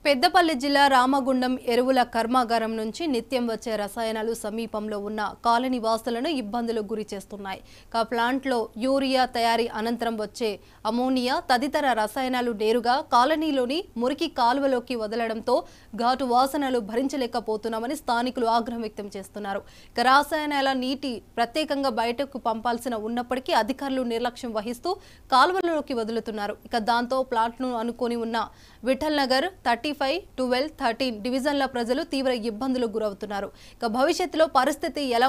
పెద్దపల్లి జిల్లా రామగుండం ఎరువుల కర్మాగారం నుంచి నిత్యం వచ్చే రసాయనాలు సమీపంలో ఉన్న కాలనీ వాసులను ఇబ్బందులకు గురి చేస్తున్నాయి. ప్లాంట్లో యూరియా తయారీ అనంతరం వచ్చే అమోనియా తదితర రసాయనాలు నేరుగా కాలనీలోని మురికి కాలువలోకి వదలడంతో ఘాటు వాసనలు భరించలేకపోతున్నామని స్థానికులు ఆగ్రహం వ్యక్తం చేస్తున్నారు. రసాయనాల నీటి ప్రత్యేకంగా బయటకు పంపాల్సిన ఉన్నప్పటికీ అధికారులు నిర్లక్ష్యం వహిస్తూ కాలువలోకి వదులుతున్నారు. దాంతో ప్లాంట్ను అనుకొని ఉన్న విఠల్ నగర్ 35, 12, 13 డివిజన్ల ప్రజలు తీవ్ర ఇబ్బందులకు గురవుతున్నారు. భవిష్యత్తులో పరిస్థితి ఎలా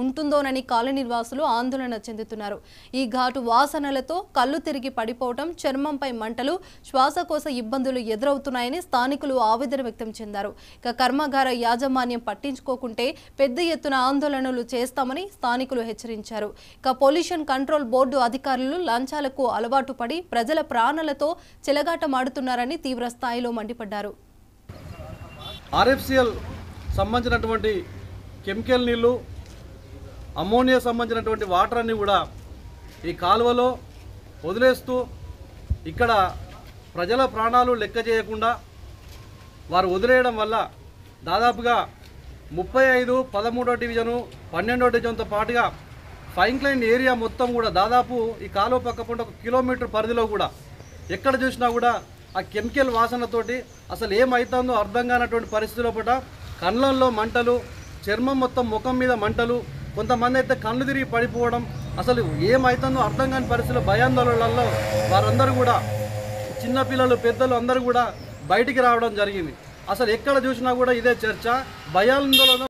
ఉంటుందోనని కాలనీ వాసులు ఆందోళన చెందుతున్నారు. ఈ ఘాటు వాసనలతో కళ్ళు తిరిగి పడిపోవడం, చర్మంపై మంటలు, శ్వాసకోశ ఇబ్బందులు ఎదురవుతున్నాయని స్థానికులు ఆవేదన వ్యక్తం చెందారు. కర్మాగార యాజమాన్యం పట్టించుకోకుంటే పెద్ద ఎత్తున ఆందోళనలు చేస్తామని స్థానికులు హెచ్చరించారు. పొల్యూషన్ కంట్రోల్ బోర్డు అధికారులు లంచాలకు అలవాటు పడి ప్రజల ప్రాణాలతో చెలగాటమాడుతున్నారని తీవ్ర స్థాయిలో మండిపడ్డారు. ఆర్ఎఫ్సిఎల్ సంబంధించినటువంటి కెమికల్ నీళ్లు, అమోనియా సంబంధించినటువంటి వాటర్ అన్ని కూడా ఈ కాలువలో వదిలేస్తూ ఇక్కడ ప్రజల ప్రాణాలు లెక్క చేయకుండా వారు వదిలేయడం వల్ల దాదాపుగా 35, 13వ డివిజను, 12వ డివిజన్తో పాటుగా ఫైన్ క్లైన్ ఏరియా మొత్తం కూడా దాదాపు ఈ కాలువ పక్కపంట 1 కిలోమీటర్ పరిధిలో కూడా ఎక్కడ చూసినా కూడా ఆ కెమికల్ వాసనతోటి అసలు ఏమవుతుందో అర్థం కానటువంటి పరిస్థితుల్లో పూట కళ్ళల్లో మంటలు, చర్మం మొత్తం ముఖం మీద మంటలు, కొంతమంది అయితే కళ్ళు తిరిగి పడిపోవడం, అసలు ఏమవుతుందో అర్థం కాని పరిస్థితుల్లో భయాందోళనలలో వారందరూ కూడా చిన్నపిల్లలు, పెద్దలు అందరూ కూడా బయటికి రావడం జరిగింది. అసలు ఎక్కడ చూసినా కూడా ఇదే చర్చ, భయాందోళన